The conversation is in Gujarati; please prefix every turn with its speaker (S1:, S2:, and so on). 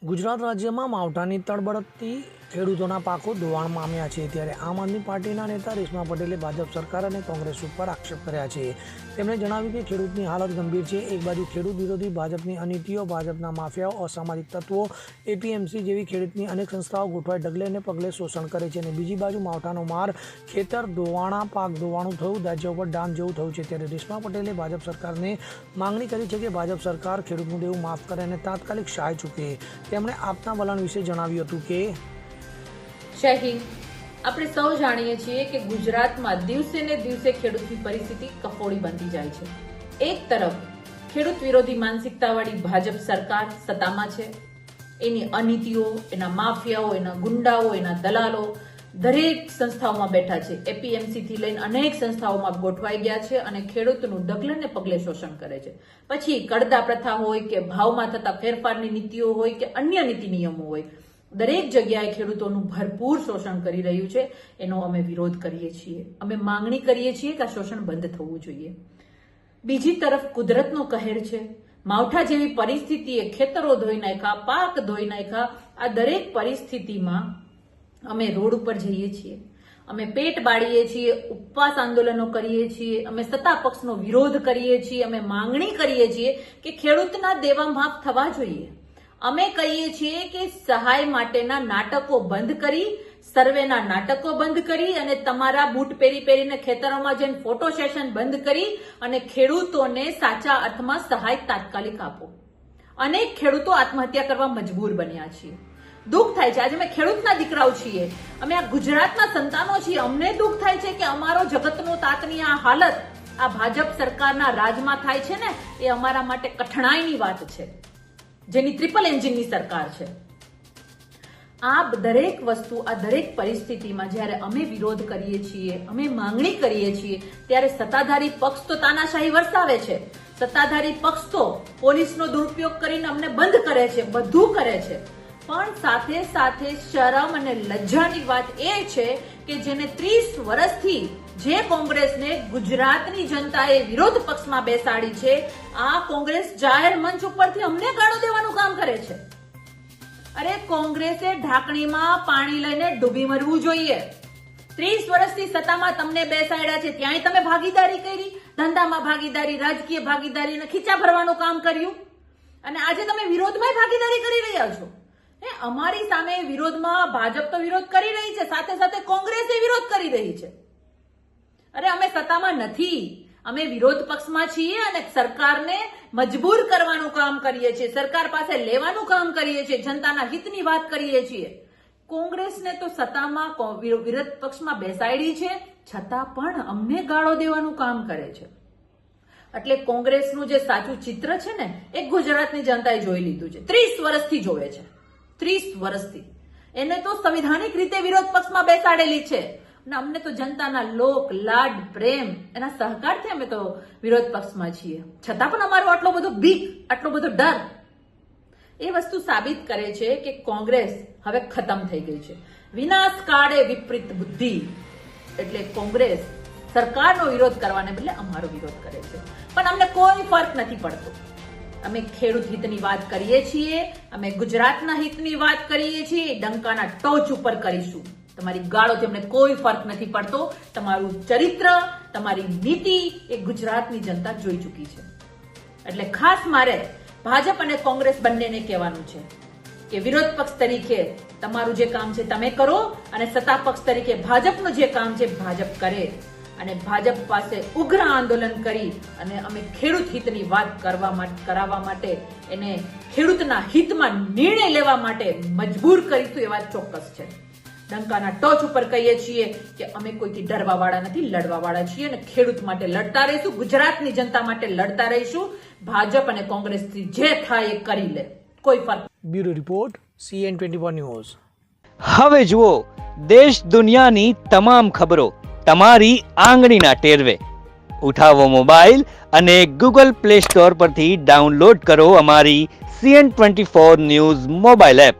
S1: ગુજરાત રાજ્યમાં માવઠાની તળબળતથી ખેડૂતોના પાકો ધોવાણમાં આવ્યા છે। ત્યારે આમ આદમી પાર્ટીના નેતા રેશમા પટેલે ભાજપ સરકાર અને કોંગ્રેસ ઉપર આક્ષેપ કર્યા છે। તેમણે જણાવ્યું કે ખેડૂતની હાલત ગંભીર છે। એક બાજુ ખેડૂત વિરોધી ભાજપની અનીતિઓ, ભાજપના માફિયાઓ, અસામાજિક તત્વો, એપીએમસી જેવી ખેડૂતની અનેક સંસ્થાઓ ગોઠવાઈ ડગલે ને પગલે શોષણ કરે છે અને બીજી બાજુ માવઠાનો માર, ખેતર ધોવાણા, પાક ધોવાણું થયું, રાજ્ય ઉપર ડામ જેવું થયું છે। ત્યારે રેશમા પટેલે ભાજપ સરકારને માંગણી કરી છે કે ભાજપ સરકાર ખેડૂતનું દેવું માફ કરે અને તાત્કાલિક સહાય ચૂકે। તેમણે આપના વલણ વિશે જણાવ્યું હતું કે
S2: જય હિન્દ। આપણે સૌ જાણીએ છીએ કે ગુજરાતમાં દિવસે ને દિવસે ખેડૂતની પરિસ્થિતિ કફોડી બનતી જાય છે। એક તરફ ખેડૂત વિરોધી માનસિકતાવાળી ભાજપ સરકાર સત્તામાં છે, એની અનીતિઓ, એના માફિયાઓ, એના ગુંડાઓ, એના દલાલો દરેક સંસ્થાઓમાં બેઠા છે। એપીએમસી થી લઈને અનેક સંસ્થાઓમાં ગોઠવાઈ ગયા છે અને ખેડૂતનું ડગલે ને પગલે શોષણ કરે છે। પછી કડદા પ્રથા હોય કે ભાવમાં થતા ફેરફારની નીતિઓ હોય કે અન્ય નીતિ નિયમો હોય, દરેક જગ્યાએ ખેડૂતોનું ભરપૂર શોષણ કરી રહ્યું છે। એનો અમે વિરોધ કરીએ છીએ। અમે માંગણી કરીએ છીએ કે આ શોષણ બંધ થવું જોઈએ। બીજી તરફ કુદરતનો કહેર છે। માવઠા જેવી પરિસ્થિતિએ ખેતરો ધોઈ નાખ્યા, પાક ધોઈ નાખ્યા। આ દરેક પરિસ્થિતિમાં અમે રોડ ઉપર જઈએ છીએ, અમે પેટ બાળીએ છીએ, ઉપવાસ આંદોલનો કરીએ છીએ, અમે સત્તા પક્ષનો વિરોધ કરીએ છીએ, અમે માંગણી કરીએ છીએ કે ખેડૂતના દેવા માફ થવા જોઈએ। અમે કહીએ છીએ કે સહાય માટેના નાટકો બંધ કરી, સર્વેના નાટકો બંધ કરી અને તમારા બૂટ પહેરીને ખેતરોમાં જઈને ફોટો સેશન બંધ કરી અને ખેડૂતોને સાચા અર્થમાં સહાય તાત્કાલિક આપો। અનેક ખેડૂતો આત્મહત્યા કરવા મજબૂર બન્યા છીએ। દુઃખ થાય છે। આજે અમે ખેડૂતના દીકરાઓ છીએ, અમે આ ગુજરાતના સંતાનો છીએ। અમને દુઃખ થાય છે કે અમારો જગતનો તાતની આ હાલત આ ભાજપ સરકારના રાજમાં થાય છે ને, એ અમારા માટે કઠણાઈની વાત છે, જેની ટ્રિપલ એન્જિનની સરકાર છે। આ દરેક વસ્તુ, આ દરેક પરિસ્થિતિમાં જ્યારે અમે વિરોધ કરીએ છીએ, અમે માંગણી કરીએ છીએ, ત્યારે સત્તાધારી પક્ષ તો તાનાશાહી વરસાવે છે। સત્તાધારી પક્ષ તો પોલીસનો દુરુપયોગ કરીને અમને બંધ કરે છે, બધું કરે છે। પણ સાથે સાથે શરમ અને લજ્જાની વાત એ છે કે જેને 30 વર્ષથી જે કોંગ્રેસને ગુજરાતની જનતાએ વિરોધ પક્ષમાં બેસાડી છે, આ કોંગ્રેસ જાહેર મંચ ઉપરથી અમને ગાળો દેવાનું કામ કરે છે। અરે કોંગ્રેસે ઢાંકણીમાં પાણી લઈને ડૂબી મરવું જોઈએ। 30 વર્ષથી સત્તામાં તમને બેસાડ્યા છે, ત્યાંય તમે ભાગીદારી કરી, ધંધામાં ભાગીદારી, રાજકીય ભાગીદારી અને ખીચા ભરવાનું કામ કર્યું અને આજે તમે વિરોધમાં ભાગીદારી કરી રહ્યા છો। અમારી સામે વિરોધમાં ભાજપ તો વિરોધ કરી રહી છે, સાથે સાથે કોંગ્રેસે વિરોધ કરી રહી છે। અરે અમે સત્તામાં નથી, અમે વિરોધ પક્ષમાં છીએ અને સરકારને મજબૂર કરવાનું કામ કરીએ છીએ, સરકાર પાસે લેવાનું કામ કરીએ છીએ, જનતાના હિતની વાત કરીએ છીએ। કોંગ્રેસને તો સત્તામાં વિરોધ પક્ષમાં બેસાડી છે, છતાં પણ અમને ગાળો દેવાનું કામ કરે છે। એટલે કોંગ્રેસનું જે સાચું ચિત્ર છે ને, એ ગુજરાતની જનતાએ જોઈ લીધું છે। 30 વર્ષથી જોવે છે, 30 વર્ષથી એને તો સંવિધાનિક રીતે વિરોધ પક્ષમાં બેસાડેલી છે અને અમને તો જનતાના લોક લાડ પ્રેમ એના સહકારથી અમે તો વિરોધ પક્ષમાં છીએ, છતાં પણ અમારો આટલો બધો બીક, આટલો બધો ડર, એ વસ્તુ સાબિત કરે છે કે કોંગ્રેસ હવે ખતમ થઈ ગઈ છે। વિનાશ કાળે વિપરીત બુદ્ધિ, એટલે કોંગ્રેસ સરકારનો વિરોધ કરવાને બદલે અમારો વિરોધ કરે છે, પણ અમને કોઈ ફરક નથી પડતો। અમે ખેડૂત હિતની વાત કરીએ છીએ, અમે ગુજરાતના હિતની વાત કરીએ છીએ, ડંકાના ટોચ ઉપર કરીશું। તમારી ગાળોથી અમને કોઈ ફરક નથી પડતો। તમારું ચરિત્ર, તમારી નીતિ એ ગુજરાતની જનતા જોઈ ચૂકી છે। એટલે ખાસ મારે ભાજપ અને કોંગ્રેસ બંનેને કહેવાનું છે કે વિરોધ પક્ષ તરીકે તમારું જે કામ છે તમે કરો અને સત્તા પક્ષ તરીકે ભાજપનું જે કામ છે ભાજપ કરે અને ભાજપ પાસે ઉગ્ર આંદોલન કરી અને અમે ખેડૂત હિતની વાત કરાવવા માટે, એને ખેડૂતના હિતમાં નિર્ણય લેવા માટે મજબૂર કરીશું, એ વાત ચોક્કસ છે। ડંકાના ટોચ ઉપર કહીએ છીએ કે અમે કોઈથી ડરવા વાળા નથી, લડવા વાળા છીએ અને ખેડૂત માટે લડતા રહીશું, ગુજરાતની જનતા માટે લડતા રહીશું। ભાજપ અને કોંગ્રેસથી જે થાય એ કરી લે, કોઈ ફરક।
S1: Bureau report, CN24 news.
S3: હવે જુઓ દેશ દુનિયાની તમામ ખબરો તમારી આંગળીના ટેરવે। ઉઠાવો મોબાઈલ અને ગૂગલ પ્લે સ્ટોર પરથી ડાઉનલોડ કરો અમારી CN24 ન્યૂઝ મોબાઈલ એપ।